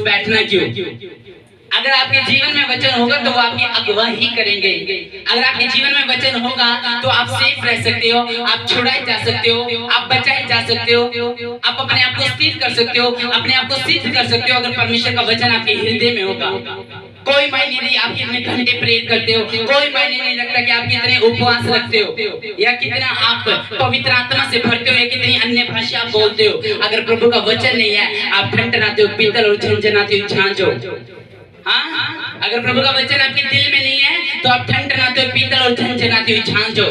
बैठना क्यों? अगर आपके जीवन में वचन होगा तो वो आपकी अगुवाई करेंगे। अगर आपके जीवन में वचन होगा तो आप सेफ रह सकते हो, आप छुड़ाए जा सकते हो, आप बचाए जा सकते हो, आप अपने आप को स्थिर कर सकते हो, अपने आप को सिद्ध कर सकते हो। अगर परमेश्वर का वचन आपके हृदय में होगा, कोई मायने नहीं आप कितने घंटे प्रेयर करते हो, कोई मायने नहीं रखता कि आप कितने उपवास रखते हो या कितना आप पवित्र आत्मा से भरते हो या कितनी अन्य भाषा आप बोलते हो। अगर प्रभु का वचन नहीं है आप ठनठनाते हो, पीतल और झनझनाते हो, झांझो। हाँ, अगर प्रभु का वचन आपके दिल में नहीं है तो आप ठनठनाते हो, पीतल और झनझनाते हो, झांझो।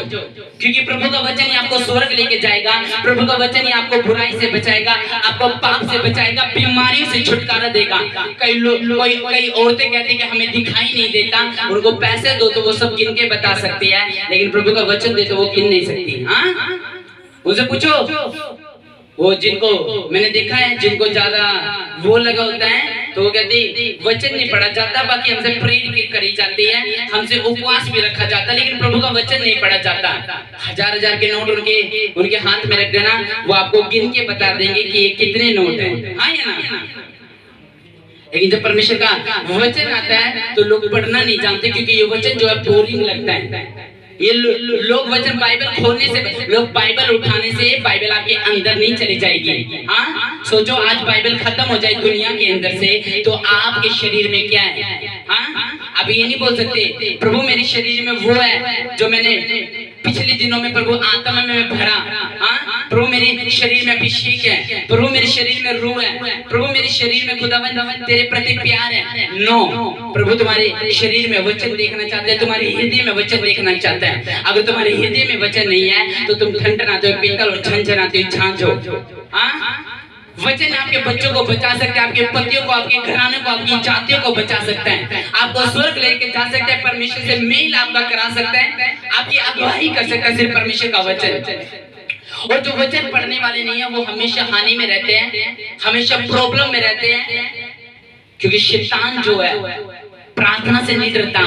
क्योंकि प्रभु का वचन ही आपको स्वर्ग लेके जाएगा, प्रभु का वचन ही आपको बुराई से बचाएगा, आपको पाप से बचाएगा, बीमारियों से छुटकारा देगा। कई औरतें कहती हैं कि हमें दिखाई नहीं देता, उनको पैसे दो तो वो सब गिन के बता सकती है, लेकिन प्रभु का वचन दे तो वो गिन नहीं सकती। हाँ, उनसे पूछो, वो जिनको मैंने देखा है जिनको ज्यादा वो लगा होता है तो वो कहती वचन नहीं पढ़ा जाता, बाकी हमसे प्रेयर करी जाती है, हमसे उपवास भी रखा जाता, लेकिन प्रभु का वचन नहीं पढ़ा जाता। हजार हजार के नोट उनके हाथ में रख देना, वो आपको गिन के बता देंगे कि ये कितने नोट हैं। हाँ या ना? लेकिन जब परमेश्वर का वचन आता है तो लोग पढ़ना नहीं जानते, क्योंकि ये वचन जो है बोरिंग लगता है। ये लोग वचन बाइबल खोलने से, लोग बाइबल उठाने से बाइबल आपके अंदर नहीं चली जाएगी। हाँ, सोचो आज बाइबल खत्म हो जाए दुनिया के अंदर से तो आपके शरीर में क्या है? हाँ, आप ये नहीं बोल सकते प्रभु मेरे शरीर में वो है जो मैंने पिछले दिनों में प्रभु आत्मा में भरा। हाँ, प्रभु मेरे शरीर में अभिषेक है, प्रभु मेरे शरीर में रूह है, प्रभु मेरे शरीर में खुदावंद तेरे प्रति प्यार है। नो, प्रभु तुम्हारे शरीर में वचन देखना चाहते हैं, तुम्हारे हृदय में वचन देखना चाहता है। अगर तुम्हारे हृदय में वचन नहीं है तो तुम ठनठनाते हो, पीतल और झनझनाते हो, झांझो। हाँ, वचन आपके बच्चों को बचा सकता है, आपके पतियों को, आपके घराने को, आपकी जातियों को बचा सकता है, आपको स्वर्ग लेके जा सकता है, परमेश्वर से मेल आपका करा सकता है, आपकी अगुवाई कर सकता है सिर्फ परमेश्वर का वचन। और जो वचन पढ़ने वाले नहीं है वो हमेशा हानि में रहते हैं, हमेशा प्रॉब्लम में रहते हैं, क्योंकि शैतान जो है प्रार्थना से नहीं डरता,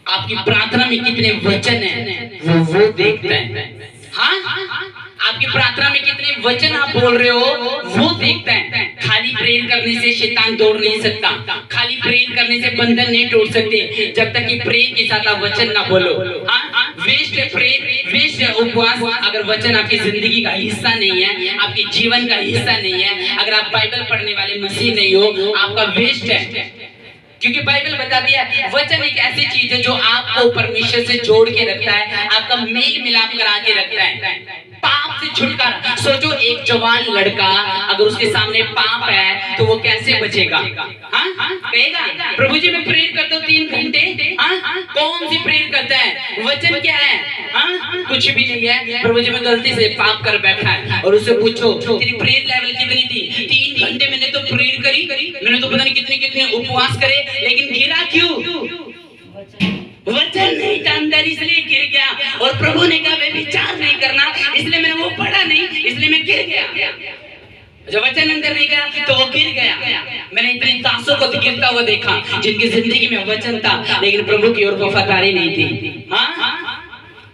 आपकी प्रार्थना में कितने वचन है वो देखता है। हाँ, आपकी प्रार्थना में कितने वचन आप बोल रहे हो वो देखता है। खाली प्रेयर करने से शैतान दौड़ नहीं सकता, खाली प्रेयर करने से बंधन नहीं तोड़ सकते जब तक कि प्रेयर के साथ आप वचन ना बोलो। हाँ, वेस्ट है प्रेयर, वेस्ट है उपवास अगर वचन आपकी जिंदगी का हिस्सा नहीं है, आपके जीवन का हिस्सा नहीं है। अगर आप बाइबल पढ़ने वाले मसीह नहीं हो, आपका वेस्ट है। क्योंकि बाइबल बताती है वचन एक ऐसी चीज है जो आपको परमेश्वर से जोड़ के रखता है, आपका मेल मिलाप करा के रखता है, पाप से छुटकारा। सोचो एक जवान लड़का अगर उसके सामने पाप है तो वो कैसे बचेगा? हाँ, कहेगा प्रभु जी मैं प्रेयर करता हूँ 3 घंटे। हाँ, कौन सी प्रेयर करता है? वचन क्या है? हाँ, कुछ भी नहीं है। प्रभु जी मैं गलती से पाप कर बैठा है, और उससे पूछो तेरी प्रेयर लेवल कितनी थी? 3 घंटे मैंने तो प्रेयर करी, मैंने तो पता नहीं कितने उपवास करे, लेकिन गिरा क्यों? वचन नहीं था अंदर, इसलिए गिर गया। और प्रभु ने कहा वे विचार नहीं करना, इसलिए मैंने वो पढ़ा नहीं, इसलिए मैं गिर गया। जब वचन अंदर नहीं गया तो वो गिर गया। मैंने इतने दासों को गिरता हुआ देखा जिनकी जिंदगी में वचन था लेकिन प्रभु की ओर वफादारी नहीं थी। हाँ,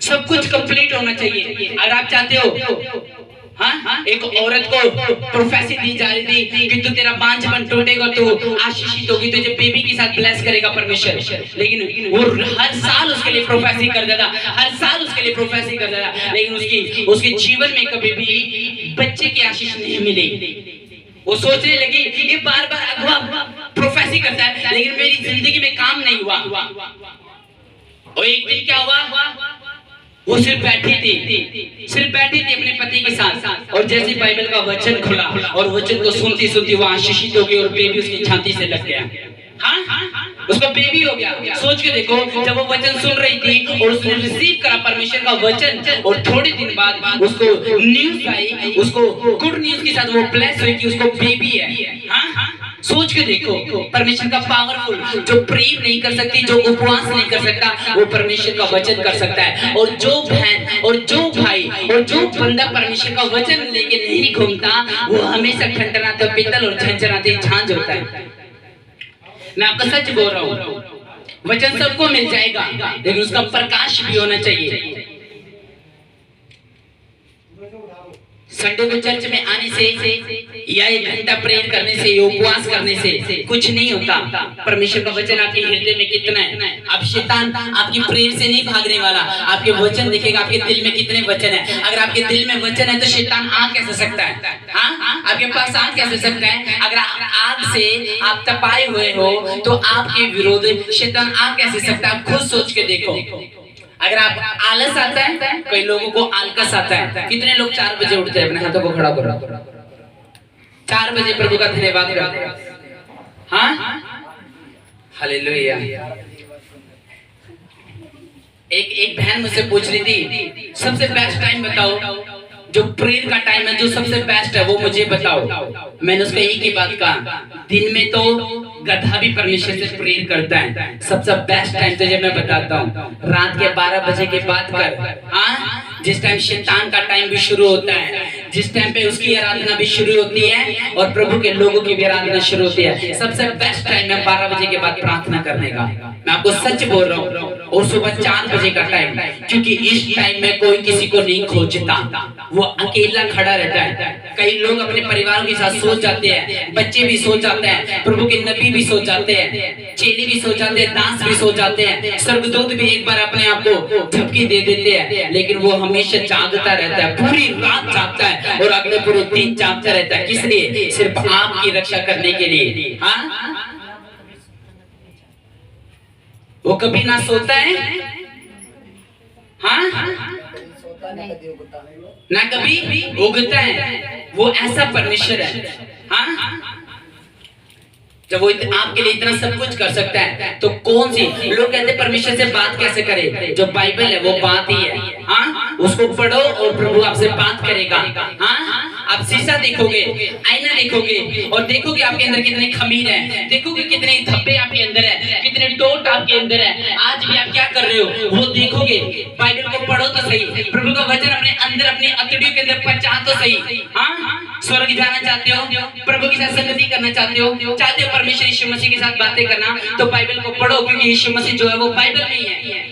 सब कुछ कंप्लीट होना चाहिए। अगर आप चाहते हो, हाँ, एक औरत को प्रोफेसी दी जा रही थी कि तू तेरा बांझपन टूटेगा तो आशीषित होगी, तुझे बेबी के साथ ब्लेस करेगा परमेश्वर, लेकिन वो हर साल उसके लिए प्रोफेसी कर देता, हर साल उसके लिए प्रोफेसी कर देता, लेकिन उसके जीवन में कभी भी बच्चे की आशीष नहीं मिली। वो सोचने लगी ये बार बार अगवा प्रोफेसी करता है लेकिन मेरी जिंदगी में काम नहीं हुआ। और एक दिन क्या हुआ, वो सिर्फ बैठी थी अपने पति के साथ, और जैसे बाइबल का वचन खुला और वचन को सुनती सुनती वो आशीषित हो गई और बेबी उसकी छाती से लग गया। हाँ, उसका बेबी हो गया। सोच के देखो, जब वो वचन सुन रही थी और उसने रिसीव करा परमेश्वर का वचन, और थोड़े दिन बाद उसको न्यूज आई, उसको गुड न्यूज के साथ वो ब्लेस हुई कि उसको बेबी है। हाँ, सोच के देखो परमेश्वर का पावरफुल, जो प्रेयर नहीं कर सकती, जो उपवास नहीं कर सकता, वो परमेश्वर का वचन कर सकता है। और जो बहन और जो भाई और जो बंदा परमेश्वर का वचन लेके नहीं घूमता वो हमेशा ठनठनाते पीतल और झंझनाते झांझ होता है। मैं आपको सच बोल रहा हूँ, वचन सबको मिल जाएगा लेकिन उसका प्रकाश भी होना चाहिए। संडे को चर्च में आने से या 1 घंटा प्रेयर करने से, उपवास करने से कुछ नहीं होता। परमेश्वर का वचन आपके हृदय में कितना है। अब शैतान आपकी प्रेयर से नहीं भागने वाला, आपके वचन देखेगा आपके दिल में कितने वचन है। अगर आपके दिल में वचन है तो शैतान आ कैसे सकता है? हाँ, आपके पास आ कैसे सकता है? अगर आग से आप तपाए हुए हो तो आपके विरोध शैतान आ कैसे सकता है? आप खुद सोच के देखो। अगर आप आलस आता है, कई लोगों को आलकस आता है। कितने लोग 4 बजे उठते हैं? अपने हाथों को खड़ा करो। 4 बजे प्रभु का धन्यवाद करो। हाँ, हालेलुया। एक बहन मुझसे पूछ रही थी, सबसे बेस्ट टाइम बताओ, जो प्रेयर का टाइम है जो सबसे बेस्ट है वो मुझे बताओ। मैंने उसको एक ही बात कहा, दिन में तो गधा भी परमेश्वर से प्रेयर करता है। सबसे बेस्ट टाइम तो जब मैं बताता हूँ, रात के 12 बजे के बाद कर। हाँ, जिस टाइम शैतान का टाइम भी शुरू होता है, जिस टाइम पे उसकी आराधना भी शुरू होती है और प्रभु के लोगों की भी आराधना शुरू होती है, सबसे बेस्ट टाइम है 12 बजे के बाद प्रार्थना करने का। मैं आपको सच बोल रहा हूँ। और सुबह 4 बजे का टाइम, क्योंकि इस टाइम में कोई किसी को नहीं खोजता, वो अकेला खड़ा रहता है। कई लोग अपने परिवार के साथ सो जाते हैं, बच्चे भी सो जाते हैं, प्रभु के नबी भी सो जाते हैं, चेले भी सो जाते हैं, दास भी सो जाते हैं, स्वर्गदूत भी एक बार अपने आप को झपकी दे देते हैं, लेकिन वो हमेशा जागता रहता है, पूरी रात जागता है और अगले पूरे दिन जागता रहता है। किस लिए? सिर्फ आपकी रक्षा करने के लिए। हाँ, वो कभी ना सोता है, हाँ, ना कभी उगता है। वो ऐसा परमेश्वर है। हाँ, जब वो आपके लिए इतना सब कुछ कर सकता है तो कौन सी लोग कहते हैं परमेश्वर से बात कैसे करे? जो बाइबल है वो बात ही है। हाँ, उसको पढ़ो और प्रभु आपसे बात करेगा। हाँ, आप शीशा देखोगे, आईना देखोगे और देखोगे आपके अंदर कितने खमीर है, देखोगे कितने धब्बे आपके अंदर है, कितने टोट आपके अंदर है, आज भी आप क्या कर रहे हो वो देखोगे। बाइबल को पढ़ो तो सही, प्रभु का वचन अपने अंदर अपनी अतड़ियों के अंदर पचा तो सही। हाँ, स्वर्ग जाना चाहते हो, प्रभु के साथ संगति करना चाहते हो परमेश्वर यीशु मसीह के साथ बातें करना, तो बाइबल को पढ़ो, क्योंकि यीशु मसीह जो है वो बाइबल में ही है।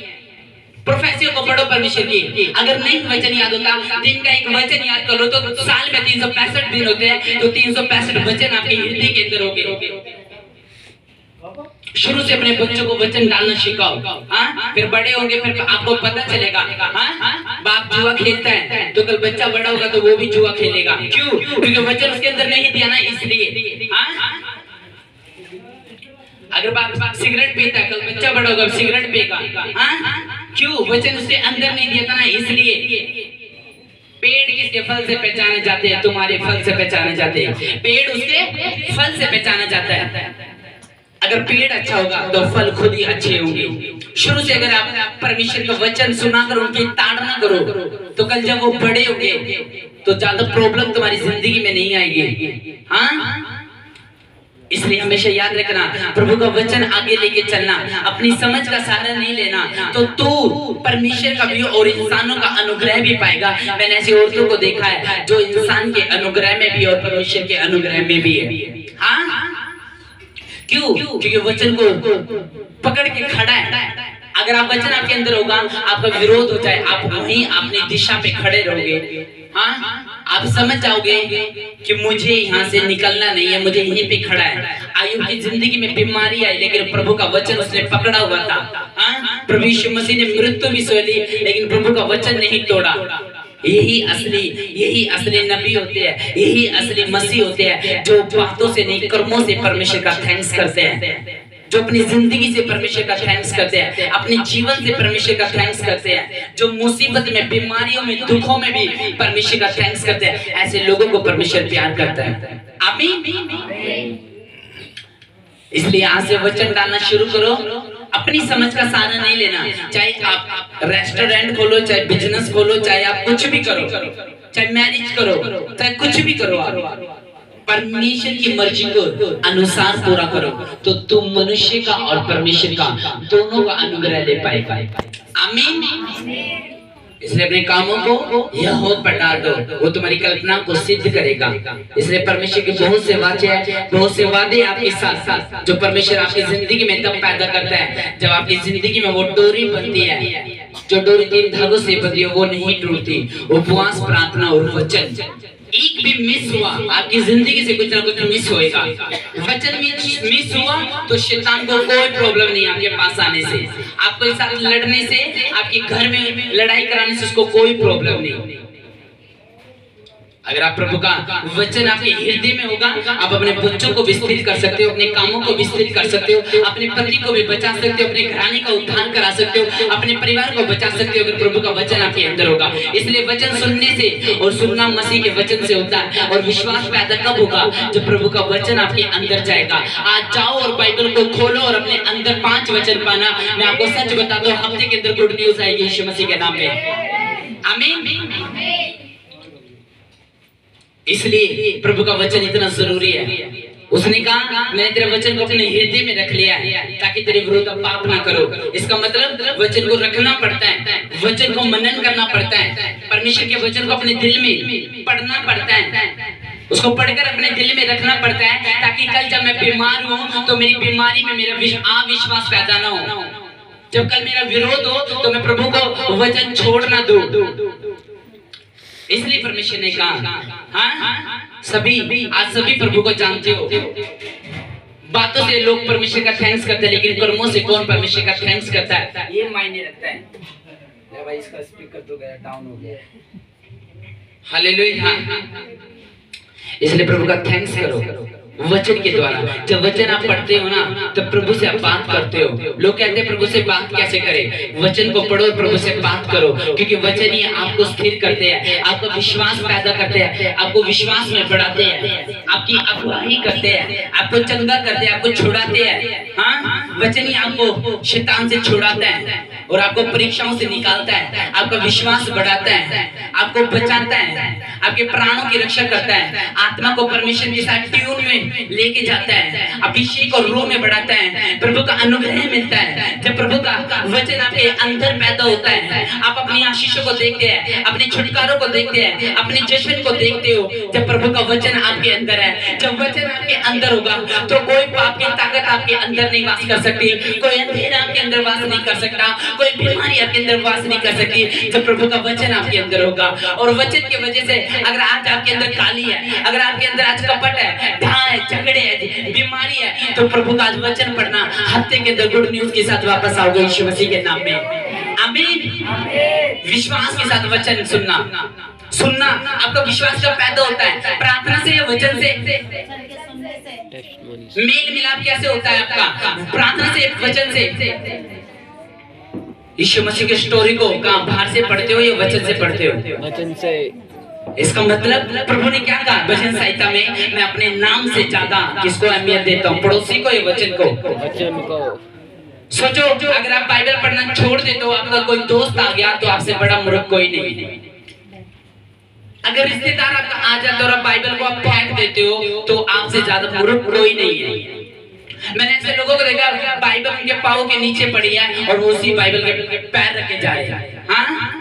प्रोफेसियों को पढ़ो परमेश्वर की। अगर नहीं वचन याद होता, दिन का एक वचन याद कर लो तो साल में 365 दिन होते हैं, तो 365 वचन आपके हृदय के अंदर होंगे। शुरू से अपने बच्चों को वचन डालना सिखाओ। हाँ, फिर बड़े होंगे, फिर आपको पता चलेगा। हाँ, बाप जुआ खेलता है तो कल बच्चा बड़ा होगा तो वो भी जुआ खेलेगा। क्यों? क्योंकि वचन उसके अंदर नहीं दिया ना, इसलिए। हाँ, अगर बाप सिगरेट पीता है, कल बच्चा बड़ा होगा सिगरेट पिएगा। हाँ, क्यों? वचन उसके अंदर नहीं दिया था ना, इसलिए। पेड़ किसके फल से पहचाने जाते हैं? तुम्हारे फल से पहचाने जाते हैं। पेड़ उसके फल से पहचाना जाता है। अगर पेड़ अच्छा होगा तो फल खुद ही अच्छे होंगे। शुरू से अगर आप परमेश्वर का वचन सुनाकर उनकी ताड़ना करो तो कल जब वो बड़े होंगे तो ज्यादा प्रॉब्लम तुम्हारी जिंदगी में नहीं आएगी। हाँ, इसलिए हमेशा याद रखना, प्रभु का वचन आगे लेके चलना, अपनी समझ का सहारा नहीं लेना, तो तू परमेश्वर का भी और इंसानों का अनुग्रह भी पाएगा। मैंने ऐसी औरतों को देखा है जो इंसान के अनुग्रह में भी और परमेश्वर के अनुग्रह में भी है। हाँ, क्यों? क्योंकि वचन को पकड़ के खड़ा है। अगर आप वचन आपके अंदर होगा, आपका विरोध हो जाए, आप वहीं अपनी दिशा पे खड़े रहोगे। हाँ, आप समझ जाओगे कि मुझे यहाँ से निकलना नहीं है, मुझे यहीं पे खड़ा है। आयुब की जिंदगी में बीमारी आई, लेकिन प्रभु का वचन उसने पकड़ा हुआ था। हाँ, प्रभु यीशु मसीह ने मृत्यु भी सह ली, लेकिन प्रभु का वचन नहीं तोड़ा। यही असली नबी होते हैं, यही असली मसीह होते हैं, जो बातों से नहीं कर्मों से परमेश्वर का थैंक्स करते हैं, जो अपनी जिंदगी से परमेश्वर का थैंक्स करते हैं, अपने जीवन से परमेश्वर का थैंक्स करते हैं, जो मुसीबत में, बीमारियों में, दुखों में भी परमेश्वर का थैंक्स करते हैं। ऐसे लोगों को परमेश्वर प्यार करता है। आमीन। इसलिए आज से वचन डालना शुरू करो, अपनी समझ का सहारा नहीं लेना। चाहे आप रेस्टोरेंट खोलो, चाहे बिजनेस खोलो, चाहे आप कुछ भी करो, चाहे मैरिज करो, चाहे कुछ भी करो, आप परमेश्वर की मर्जी को अनुसार पूरा करो, तो तुम मनुष्य का और परमेश्वर का दोनों का अनुग्रह ले पाएगा। आमीन। इसलिए अपने कामों को यहोवा पर डाल दो, वो तुम्हारी कल्पना को सिद्ध करेगा। इसलिए परमेश्वर के बहुत से वाचे हैं, बहुत से वादे आपके साथ साथ, जो परमेश्वर आपकी जिंदगी में तब पैदा करता है जब आपकी जिंदगी में वो डोरी बनती है। जो डोरी 3 धागों से बंधी हो वो नहीं टूटती। उपवास, प्रार्थना और वचन, एक भी मिस हुआ, आपकी जिंदगी से कुछ ना कुछ मिस होएगा। वचन मिस हुआ तो शैतान को कोई प्रॉब्लम नहीं आपके पास आने से, आपके साथ लड़ने से, आपके घर में लड़ाई कराने से उसको कोई प्रॉब्लम नहीं। अगर आप प्रभु का वचन आपके हृदय में होगा, आप अपने बच्चों को विस्तृत कर सकते हो, अपने कामों को विस्तृत कर सकते हो, अपने पति को भी बचा सकते हो, अपने घराने का उद्धार करा सकते हो, अपने परिवार को बचा सकते हो अगर प्रभु का वचन आपके अंदर होगा। इसलिए वचन सुनने से, और सुनना मसीह के वचन से होता है, और विश्वास पैदा कब होगा? जब प्रभु का वचन आपके अंदर जाएगा। आज जाओ और बाइबल को खोलो और अपने अंदर 5 वचन पाना। मैं आपको सच बताता हूँ, हफ्ते के अंदर गुड न्यूज आएगी यीशु मसीह के नाम में। आमीन। इसलिए प्रभु का वचन इतना जरूरी है। उसने कहा मैंने तेरे वचन को अपने हृदय में रख लिया है ताकि तेरे विरुद्ध पाप ना करो। इसका मतलब वचन को रखना पड़ता है, वचन को मनन करना पड़ता है, परमेश्वर के वचन को अपने दिल में पढ़ना पड़ता है, उसको पढ़कर अपने दिल में रखना पड़ता है ताकि कल जब मैं बीमार हूँ तो मेरी बीमारी में मेरा अविश्वास पैदा ना हो। जब कल मेरा विरोध हो तो मैं प्रभु को वचन छोड़ ना दूं। इसलिए परमेश्वर ने कहा, हाँ सभी प्रभु को जानते हो। बातों से लोग परमेश्वर का थैंक्स करते हैं, लेकिन कर्मों से कौन परमेश्वर का थैंक्स करता है, ये मायने रखता है। भाई इसका स्पीकर तो गया, डाउन हो गया। हालेलुया। इसलिए प्रभु का थैंक्स करो वचन के द्वारा। जब वचन आप पढ़ते हो ना, तब प्रभु से आप बात करते हो। लोग कहते हैं प्रभु से बात कैसे करें? वचन को पढ़ो, प्रभु से बात करो, क्योंकि वचन ही आपको स्थिर करते हैं, आपका विश्वास पैदा करते हैं, आपको विश्वास में बढ़ाते हैं, आपकी अगुवाई करते हैं, आपको चंगा करते हैं, आपको छुड़ाते हैं। हाँ, वचन ही आपको शैतान से छुड़ाता है और आपको परीक्षाओं से निकालता है, आपका विश्वास बढ़ाता है, आपको बचाता है, आपके प्राणों की रक्षा करता है, आत्मा को परमेश्वर के साथ ट्यून में लेके जाता है, अभिषेक और रूह में बढ़ाता है, प्रभु का अनुग्रह मिलता है। जब प्रभु का वचन आपके अंदर पैदा होता है, आप अपनी आशीषों को देखते हैं, अपने छुटकारों को देखते हैं, अपने जश्न को देखते हो। जब प्रभु का वचन आपके अंदर है, जब वचन आपके अंदर होगा तो कोई पाप की ताकत आपके अंदर नहीं वास कर सकती, कोई अंधेरा आपके अंदर वास नहीं कर सकता, कोई बीमारी आपके अंदर वास नहीं कर सकती। जब प्रभु का वचन आपके अंदर होगा, और वचन की वजह से अगर आज आपके अंदर काली है, अगर आपके अंदर आज कपट है, ढाई झगड़े है, बीमारी है, तो प्रभु का आज वचन पढ़ना, हफ्ते के अंदर गुड न्यूज के साथ वापस आओगे यीशु मसीह के नाम में। आमीन। विश्वास के साथ वचन सुनना आपका विश्वास जब पैदा होता है, प्रार्थना से या वचन से मेल मिलाप कैसे होता है आपका? प्रार्थना से, वचन से। यीशु मसीह की स्टोरी को कहां बाहर से पढ़ते हो या वचन से पढ़ते हो? वचन से। इसका मतलब प्रभु ने क्या कहा भजन संहिता में, मैं अपने नाम से ज्यादा किसको अहमियत देता हूँ? पड़ोसी को या वचन को? सोचो, अगर आप बाइबल पढ़ना छोड़ देते हो, आपका कोई दोस्त आ गया तो आपसे बड़ा मूर्ख कोई नहीं। अगर रिश्तेदार आपका आ जाता और आप बाइबल को आप फेंक देते हो तो आपसे ज्यादा मूर्ख कोई नहीं है। मैंने ऐसे लोगों को देखा, बाइबल उनके पाँव के नीचे पड़ी है और वो उसी बाइबल के पैर रखे जा रहे हैं। हाँ,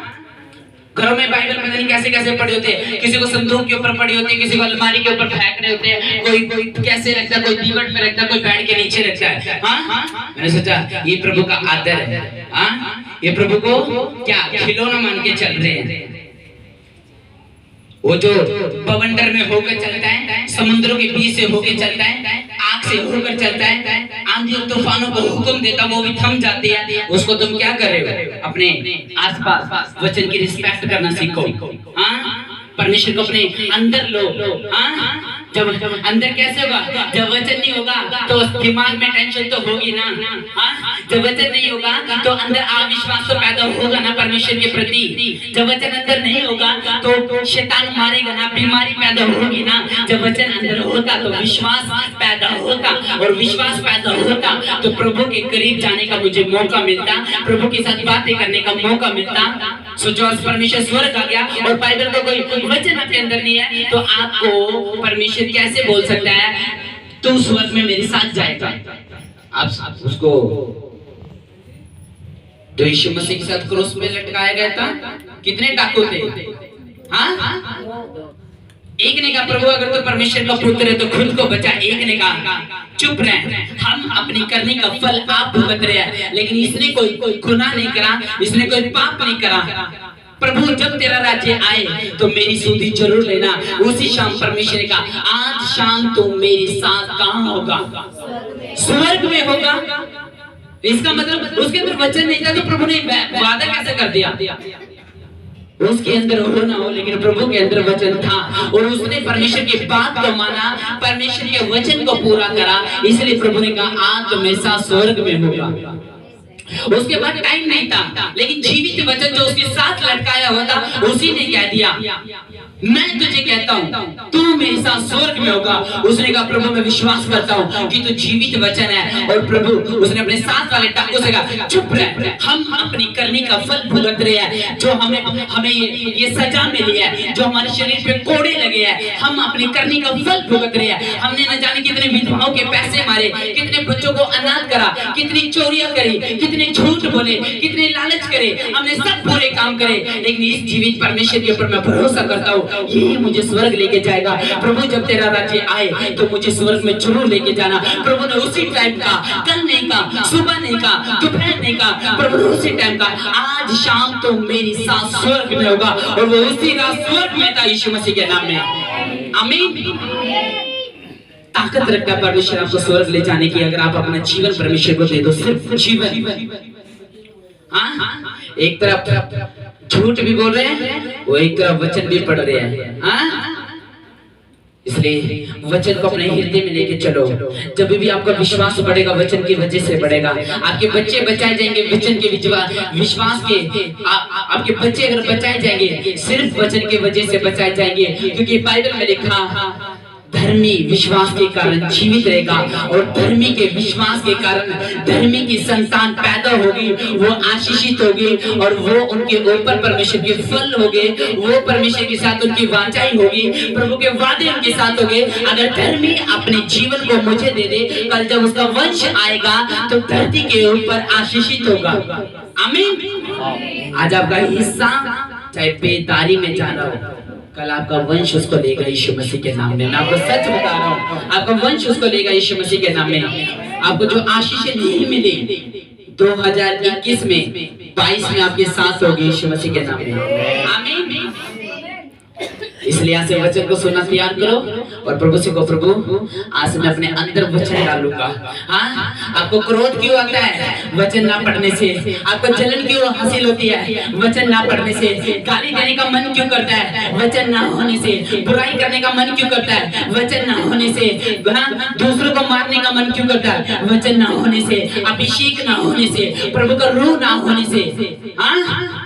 घरों में बाइबल पता नहीं कैसे कैसे पड़े होते हैं, किसी को संदूक के ऊपर पड़ी होती है, किसी को अलमारी के ऊपर फेंक रहे होते हैं, कोई कैसे रखता है, कोई दीवार पे रखता है, कोई बेड के नीचे रखता है। हाँ, मैंने सोचा ये प्रभु का आदर है। हाँ, ये प्रभु को क्या खिलौना मान के चल रहे हैं। वो जो बवंडर में होकर चलता है, समुद्रों के बीच से होकर चलता है, आग से होकर चलता है, आंधी और तूफानों को हुक्म देता, वो भी थम जाते हैं। उसको तुम क्या कर रहे हो? अपने आसपास वचन की रिस्पेक्ट करना सीखो। हाँ, परमेश्वर को अपने अंदर लो। हाँ, जब अंदर कैसे होगा? जब वचन नहीं होगा तो दिमाग में टेंशन तो होगी ना। हाँ, जब वचन नहीं होगा तो अंदर अविश्वास तो पैदा होगा ना परमेश्वर के प्रति। जब वचन अंदर नहीं होगा तो शैतान मारेगा ना, बीमारी पैदा होगी ना। जब वचन अंदर होता तो विश्वास पैदा होता, और विश्वास पैदा होता तो प्रभु के करीब जाने का मुझे मौका मिलता, प्रभु के साथ बातें करने का मौका मिलता। सोचो, परमेश्वर स्वर्ग आ गया और बाइबल का कोई वचन आपके अंदर नहीं है तो आपको परमेश्वर कैसे बोल सकता है तू स्वर्ग में मेरे साथ जाएगा? आप उसको जो यीशु मसीह के साथ क्रूस में लटकाया गया था, कितने डाकू थे? हाँ, एक ने कहा प्रभु अगर तो परमेश्वर का पुत्र है तो खुद को बचा। एक ने कहा चुप रहे, हम अपनी करने का फल आप भुगत रहे हैं। लेकिन इसने कोई गुनाह नहीं करा, इसने कोई पाप नहीं करा। प्रभु जब तेरा राज्य आए तो मेरी सुधि जरूर लेना। उसी शाम परमेश्वर ने कहा आज शाम तुम मेरे साथ कहाँ होगा? स्वर्ग में होगा। इसका मतलब उसके अंदर वचन नहीं था तो प्रभु ने वादा कैसे कर दिया? उसके अंदर हो ना हो लेकिन प्रभु के अंदर वचन था और उसने परमेश्वर की बात को माना, परमेश्वर के वचन को पूरा करा। इसलिए प्रभु ने कहा आज तो मेरे साथ स्वर्ग में होगा। उसके बाद टाइम नहीं था लेकिन जीवित वचन जो उसके साथ लटकाया हुआ था उसी ने कह दिया मैं तुझे कहता हूँ तू मेरे साथ स्वर्ग में होगा। उसने कहा प्रभु मैं विश्वास करता हूँ कि तू जीवित वचन है। और प्रभु उसने अपने साथ वाले डाकू से कहा चुप रह, हम अपनी करने का फल भुगत रहे हैं। जो हमें ये सजा मिली है, जो हमारे शरीर पे कोड़े लगे हैं, हम अपनी करने का फल भुगत रहे हैं। हमने न जाने कितने विधवाओं के पैसे मारे, कितने बच्चों को अनाथ करा, कितनी चोरियां करी, कितने झूठ बोले, कितने लालच करे, हमने सब बुरे काम करे। लेकिन इस जीवित परमेश्वर के ऊपर मैं भरोसा करता हूँ यही मुझे स्वर्ग लेके जाएगा। प्रभु जब तेरा राज्य आए तो मुझे स्वर्ग में जरूर लेके जाना। प्रभु ने उसी टाइम का, कल नहीं का, सुबह नहीं का, दोपहर नहीं का, प्रभु ने उसी टाइम का आज शाम तो मेरी साथ स्वर्ग में होगा। और वो उसी रात स्वर्ग में था यीशु मसीह के नाम में। आमीन। ताकत रखता है परमेश्वर आपको स्वर्ग ले जाने की अगर आप अपना जीवन परमेश्वर को दे दो। सिर्फ जीवन। हाँ, एक तरफ झूठ भी बोल रहे हैं वो एक तरफ वचन भी पढ़ रहे हैं। इसलिए वचन को अपने हृदय में लेके चलो। जब भी आपका विश्वास बढ़ेगा वचन की वजह से बढ़ेगा। आपके बच्चे बचाए जाएंगे वचन के विश्वास के। आपके बच्चे अगर बचाए जाएंगे सिर्फ वचन की वजह से बचाए जाएंगे। क्योंकि बाइबल में लिखा धर्मी विश्वास के कारण जीवित रहेगा और धर्मी के विश्वास के कारण धर्मी की संतान पैदा होगी, वो आशीषित होगी और वो उनके ऊपर परमेश्वर के फल होंगे। वो परमेश्वर के साथ उनकी वाचाई होगी, प्रभु के वादे उनके साथ होंगे। अगर धर्मी अपने जीवन को मुझे दे दे, कल जब उसका वंश आएगा तो धरती के ऊपर आशीषित होगा। आमीन। आज आपका हिस्सा चाहे बेदारी में जाना हो, कल आपका वंश उसको लेगा यीशु मसीह के नाम में। मैं आपको सच बता रहा हूँ, आपका वंश उसको लेगा यीशु मसीह के नाम में। आपको जो आशीष नहीं मिली 2021 में 22 में आपके साथ होगी यीशु मसीह के नाम में। आमीन। इसलिए आज से वचन को सुनना तैयार करो और प्रभु से को प्रभु आज मैं अपने अंदर वचन डालूंगा। हाँ, आपको क्रोध क्यों आता है? वचन ना पढ़ने से। आपको जलन क्यों हासिल होती है? वचन ना पढ़ने से। गाली देने का मन क्यों करता है? वचन ना होने से। बुराई करने का मन क्यों करता है? वचन ना होने से। दूसरों को मारने का मन क्यों करता है? वचन ना होने से। अभिषेक ना होने से, प्रभु का रूह ना होने से। हाँ,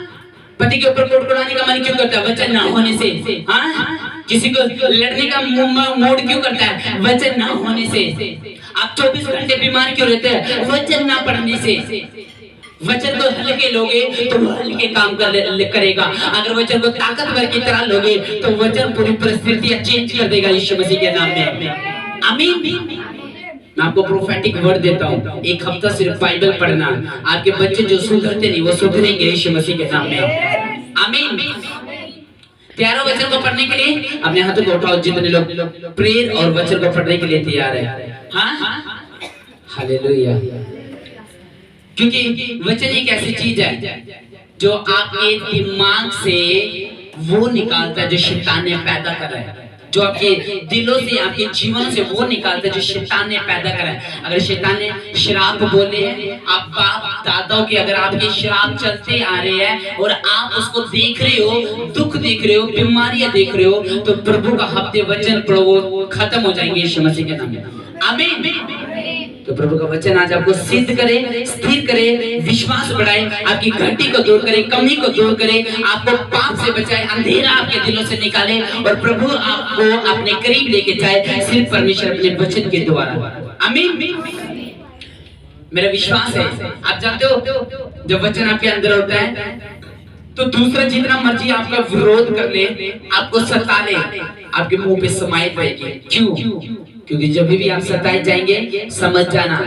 पति के ऊपर कोट कुड़ाने का मन क्यों करता है? वचन ना होने से। हाँ, किसी को लड़ने का मूड क्यों करता है? वचन ना होने से। आप 24 घंटे बीमार क्यों रहते हैं? वचन ना पढ़ने से। वचन को हल्के लोगे तो वो हल्के काम करेगा। अगर वचन को ताकतवर की तरह लोगे तो वचन पूरी परिस्थितियां चेंज कर देगा यीशु मसीह के नाम में। आमीन। मैं आपको प्रोफेटिक वर्ड देता हूँ, एक हफ्ता सिर्फ बाइबल पढ़ना। आपके बच्चे जो सुधरते नहीं वो सुधरेंगे यीशु मसीह के नाम में। आमीन। प्यारा वचन को पढ़ने के लिए अपने हाथों को उठाओ जितने लोग प्रेयर और वचन को पढ़ने के लिए तैयार है। हाँ, हालेलुया। क्योंकि वचन एक ऐसी चीज है जो आपके दिमाग से वो निकालता है जो शैतान ने पैदा करा है। जो आपके दिलों से, आपके जीवन से वो निकालता है जो शैतान ने पैदा करा है। अगर शैतान ने श्राप बोले हैं, आप बाप दादाओं के अगर आपके श्राप चलते आ रहे हैं और आप उसको देख रहे हो, दुख देख रहे हो, बीमारियां देख रहे हो, तो प्रभु का हफ्ते वचन पढ़ो वो खत्म हो जाएंगे यीशु मसीह के नाम में। आमीन। तो प्रभु का वचन आज आपको सिद्ध करे, स्थिर करे, विश्वास बढ़ाए, आपकी घटी को दूर करे, कमी को दूर करे, आपको पाप से बचाए, अंधेरा आपके दिलों से निकाले और प्रभु आपको अपने करीब लेके जाए सिर्फ परमेश्वर अपने वचन के द्वारा। आमीन। मेरा विश्वास है, आप जानते हो जब वचन आपके अंदर होता है तो दूसरा जितना मर्जी आपका विरोध कर ले, आपको सता ले, आपके मुंह पे समाई रहेगी। क्यों? क्योंकि जब भी आप सताए जाएंगे समझ जाना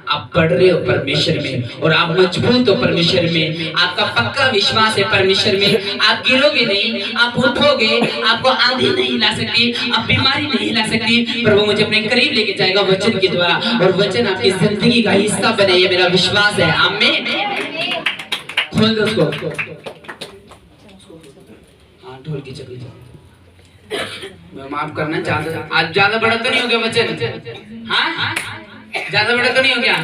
आप पढ़ रहे हो परमेश्वर में और आप मजबूत हो परमेश्वर में। आपका पक्का विश्वास है परमेश्वर में। आप गिरोगे नहीं, आप उठोगे, आपको आंधी नहीं हिला सकती, आप बीमारी नहीं हिला सकती। प्रभु मुझे अपने करीब लेके जाएगा वचन के द्वारा और वचन आपकी जिंदगी का हिस्सा बने, ये मेरा विश्वास है। आमीन। खोल दो उसको। ढोल की चकली मैं माफ करना चाहता, आज ज्यादा बड़ा तो नहीं हो गया वचन? हाँ ज्यादा बड़ा तो नहीं हो गया?